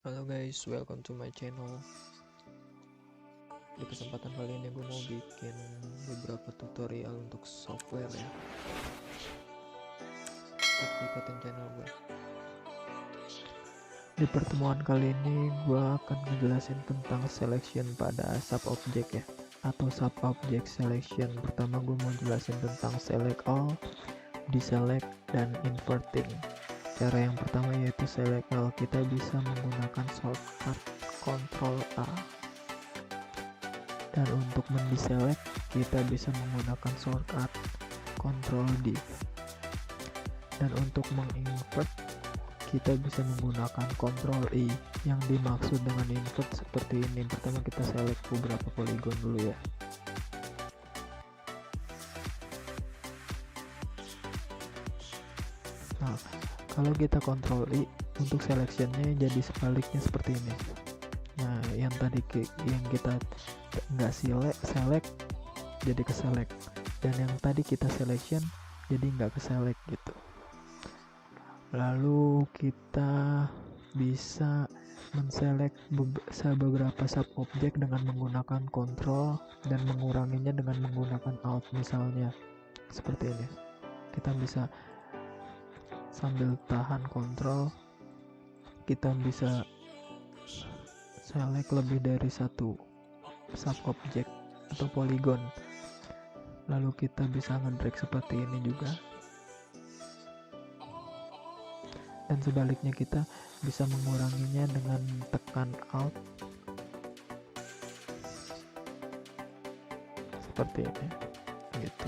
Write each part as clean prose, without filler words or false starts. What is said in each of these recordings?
Halo guys, welcome to my channel. Di kesempatan kali ini gue mau bikin beberapa tutorial untuk software ya. Tetap ikutin channel gue. Di pertemuan kali ini gue akan ngejelasin tentang selection pada sub object ya, atau sub object selection. Pertama gue mau jelasin tentang select all, deselect, dan inverting. Cara yang pertama yaitu select all. Kita bisa menggunakan shortcut Ctrl A. Dan untuk mendeselect kita bisa menggunakan shortcut Ctrl D. Dan untuk menginvert kita bisa menggunakan Ctrl I. Yang dimaksud dengan invert seperti ini. Pertama kita select beberapa polygon dulu ya. Nah, kalau kita Ctrl I untuk selectionnya jadi sebaliknya seperti ini. Nah, yang tadi yang kita nggak select jadi ke select, dan yang tadi kita selection jadi nggak ke select gitu. Lalu kita bisa menselect beberapa sub object dengan menggunakan control dan menguranginya dengan menggunakan alt, misalnya seperti ini. Kita bisa sambil tahan kontrol, kita bisa select lebih dari satu sub object atau polygon, lalu kita bisa ngedrag seperti ini juga, dan sebaliknya kita bisa menguranginya dengan tekan alt seperti ini gitu.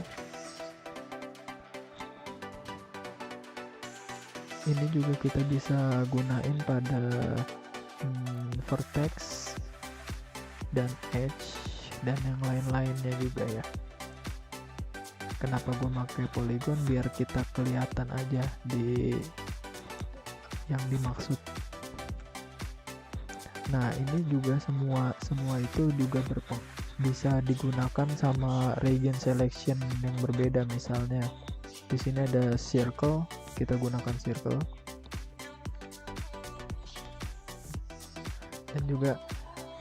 Ini juga kita bisa gunain pada vertex dan edge dan yang lain-lainnya juga ya. Kenapa gue pakai polygon? Biar kita kelihatan aja di yang dimaksud. Nah, ini juga semua itu juga bisa digunakan sama region selection yang berbeda. Misalnya di sini ada circle, kita gunakan circle, dan juga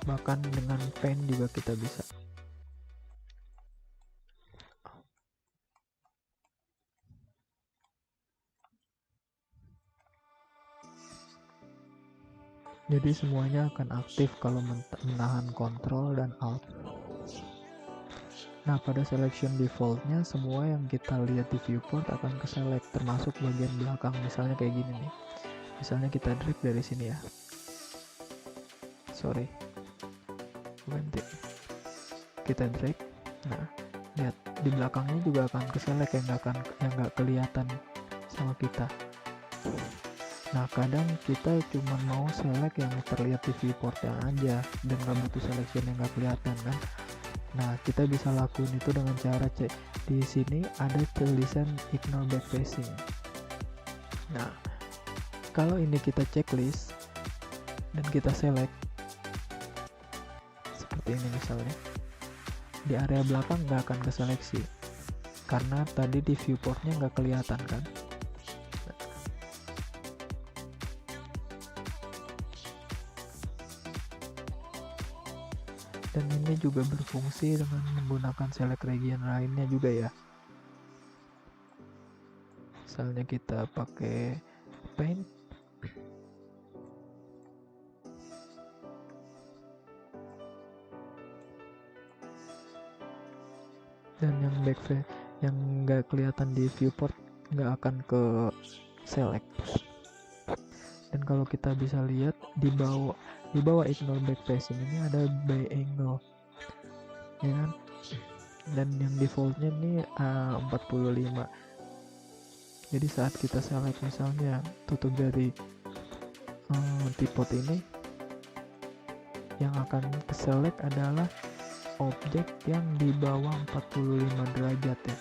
bahkan dengan pen juga kita bisa. Jadi semuanya akan aktif kalau menahan kontrol dan alt. Nah, pada selection defaultnya semua yang kita lihat di viewport akan ke select, termasuk bagian belakang. Misalnya kayak gini nih, misalnya kita drag dari sini ya, ganti, kita drag. Nah, lihat di belakangnya juga akan ke select, yang nggak kelihatan sama kita. Nah, kadang kita cuma mau select yang terlihat di viewportnya aja dan nggak butuh selection yang nggak kelihatan kan. Nah, kita bisa lakuin itu dengan cara cek di sini ada tulisan ignore backfacing. Nah, kalau ini kita checklist dan kita select seperti ini misalnya, di area belakang nggak akan keseleksi karena tadi di viewportnya nggak kelihatan kan. Dan ini juga berfungsi dengan menggunakan select region lainnya juga ya. Misalnya kita pakai paint, dan yang backface yang nggak kelihatan di viewport nggak akan ke select. Dan kalau kita bisa lihat di bawah ignore backfacing ini ada by angle ya kan, dan yang defaultnya ini 45. Jadi saat kita select misalnya tutup dari tipot ini, yang akan ke select adalah objek yang di bawah 45 derajat ya.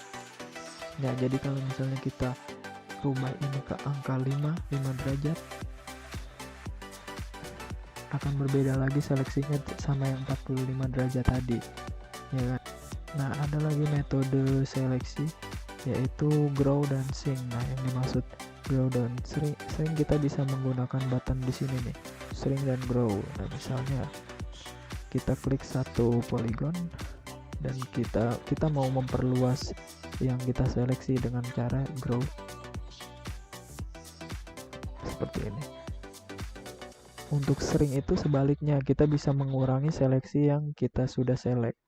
Nah, jadi kalau misalnya kita rubah ini ke angka 5 derajat, akan berbeda lagi seleksinya sama yang 45 derajat tadi ya kan. Nah, ada lagi metode seleksi yaitu grow dan shrink. Nah, yang dimaksud grow dan shrink kita bisa menggunakan button di sini nih, shrink dan grow. Nah misalnya kita klik satu polygon dan kita mau memperluas yang kita seleksi dengan cara grow seperti ini. Untuk shrink itu sebaliknya, kita bisa mengurangi seleksi yang kita sudah select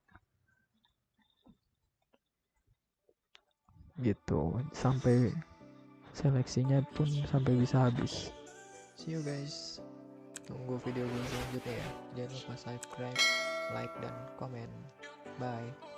gitu, sampai seleksinya pun sampai bisa habis. See you guys, tunggu video gue selanjutnya ya. Jangan lupa subscribe, like, dan komen. Bye.